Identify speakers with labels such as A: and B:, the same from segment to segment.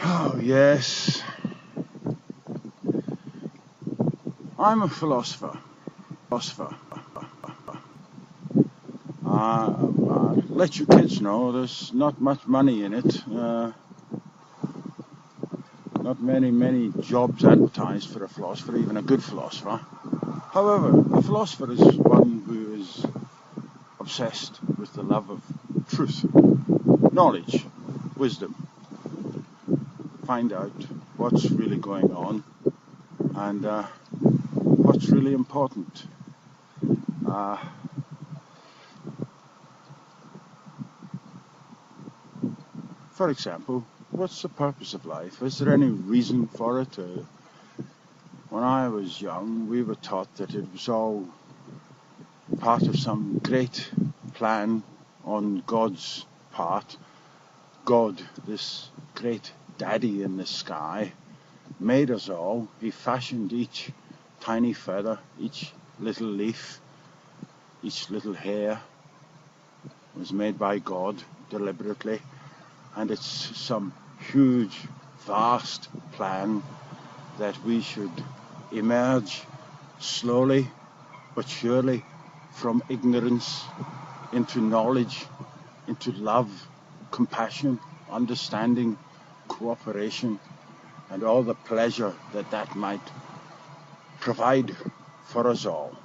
A: Oh, yes. I'm a philosopher. Let you kids know there's not much money in it. Not many jobs advertised for a philosopher, even a good philosopher. However, a philosopher is one who is obsessed with the love of truth, knowledge, wisdom. Find out what's really going on and what's really important. For example, what's the purpose of life? Is there any reason for it? When I was young, we were taught that it was all part of some great plan on God's part. God, this great daddy in the sky, made us all. He fashioned each tiny feather, each little leaf, each little hair was made by God deliberately. And it's some huge, vast plan that we should emerge slowly but surely from ignorance into knowledge, into love, compassion, understanding, cooperation, and all the pleasure that that might provide for us all.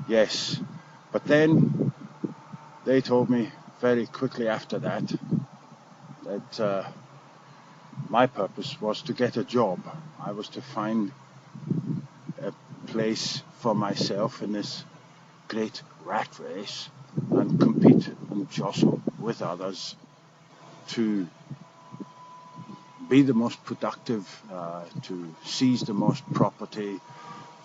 A: Yes, but then they told me very quickly after that my purpose was to get a job. I was to find a place for myself in this great rat race and compete and jostle with others to be the most productive, to seize the most property,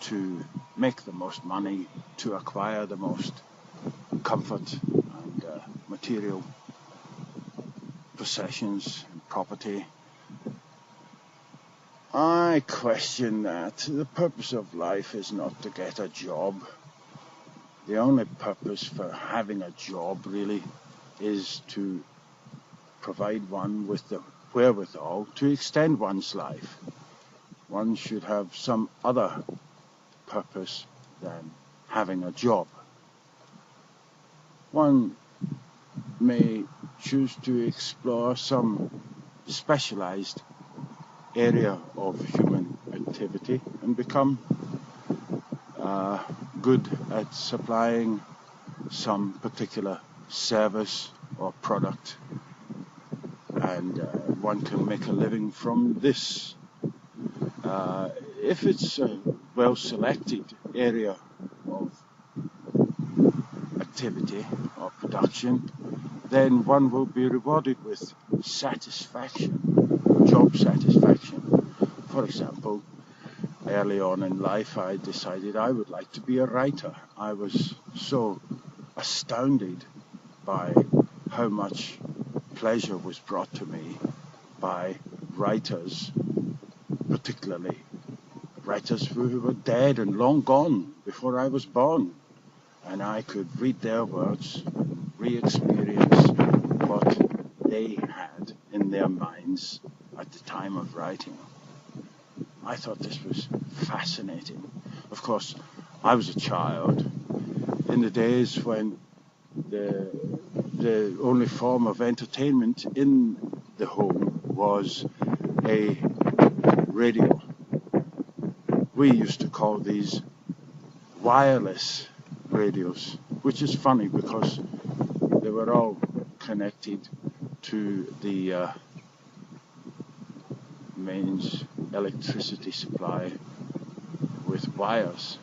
A: to make the most money, to acquire the most comfort and material possessions and property. I question that. The purpose of life is not to get a job. The only purpose for having a job really is to provide one with the wherewithal to extend one's life. One should have some other purpose than having a job. One may choose to explore some specialized area of human activity and become good at supplying some particular service or product, and one can make a living from this. If it's a well-selected area of activity or production, then one will be rewarded with satisfaction, job satisfaction. For example, early on in life I decided I would like to be a writer. I was so astounded by how much pleasure was brought to me by writers, particularly writers who were dead and long gone before I was born. And I could read their words, re-experience what they had in their minds at the time of writing. I thought this was fascinating. Of course, I was a child in the days when the only form of entertainment in the home was a radio. We used to call these wireless radios, which is funny because they were all connected to the mains electricity supply with wires.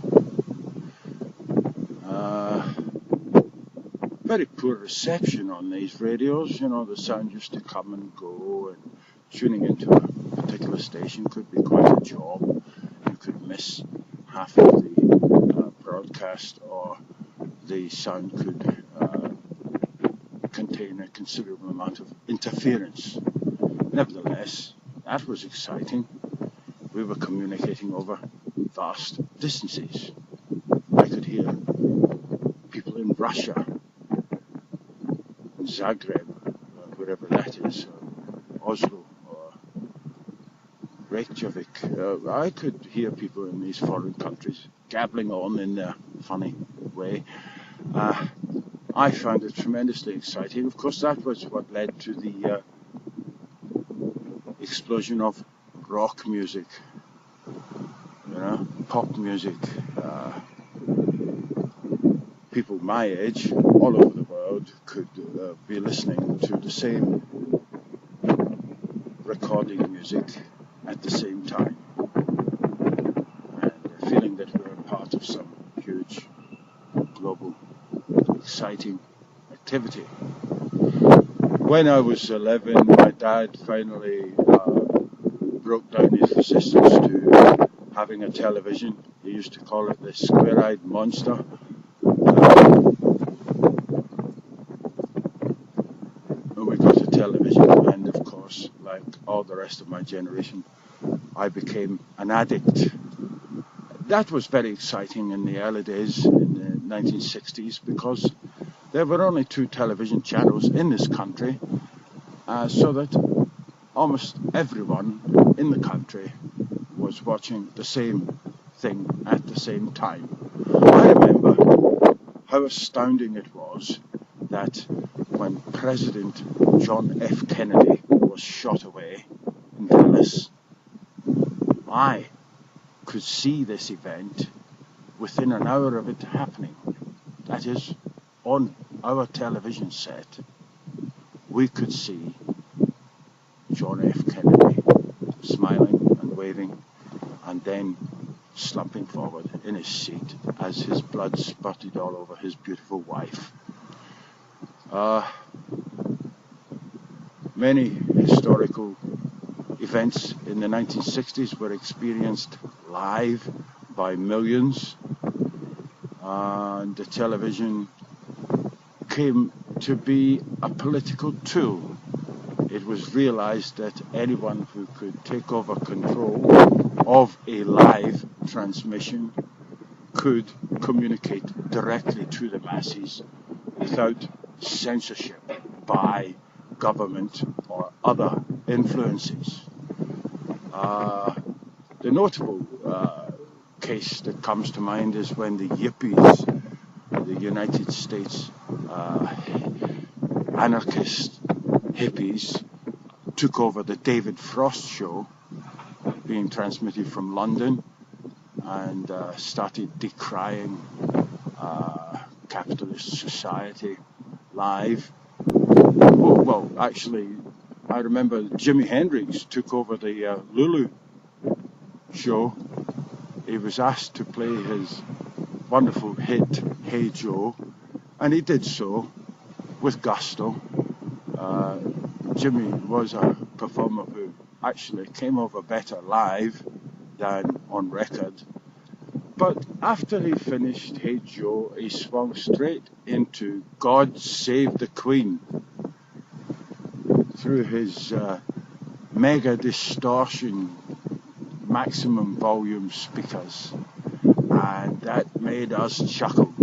A: Very poor reception on these radios. You know, the sound used to come and go, and tuning into a particular station could be quite a job. You could miss half of the broadcast, or the sound could contain a considerable amount of interference. Nevertheless, that was exciting. We were communicating over vast distances. I could hear people in Russia, in Zagreb, wherever that is, Oslo, or Reykjavik. I could hear people in these foreign countries gabbling on in their funny way. I found it tremendously exciting. Of course, that was what led to the explosion of rock music, pop music. People my age, all over the world, could be listening to the same recording music at the same time, and feeling that we were part of some huge, global, exciting activity. When I was 11, my dad finally broke down his resistance to having a television. He used to call it the square-eyed monster. We got a television, and of course, like all the rest of my generation, I became an addict. That was very exciting in the early days, in the 1960s, because there were only 2 television channels in this country, so that almost everyone in the country was watching the same thing at the same time. I remember how astounding it was that when President John F. Kennedy was shot away in Dallas, I could see this event within an hour of it happening. That is, on our television set, we could see John F. Kennedy smiling and waving, and then slumping forward in his seat as his blood spurted all over his beautiful wife. Many historical events in the 1960s were experienced live by millions, and the television came to be a political tool. It was realized that anyone who could take over control of a live transmission could communicate directly to the masses without censorship by government or other influences. The notable case that comes to mind is when the yippies, the United States anarchist hippies, took over the David Frost show, being transmitted from London, and started decrying capitalist society live. Well, actually, I remember Jimi Hendrix took over the Lulu show. He was asked to play his wonderful hit, Hey Joe, and he did so with gusto. Jimmy was a performer who actually came over better live than on record. But after he finished Hey Joe, he swung straight into God Save the Queen through his mega distortion maximum volume speakers, and that made us chuckle.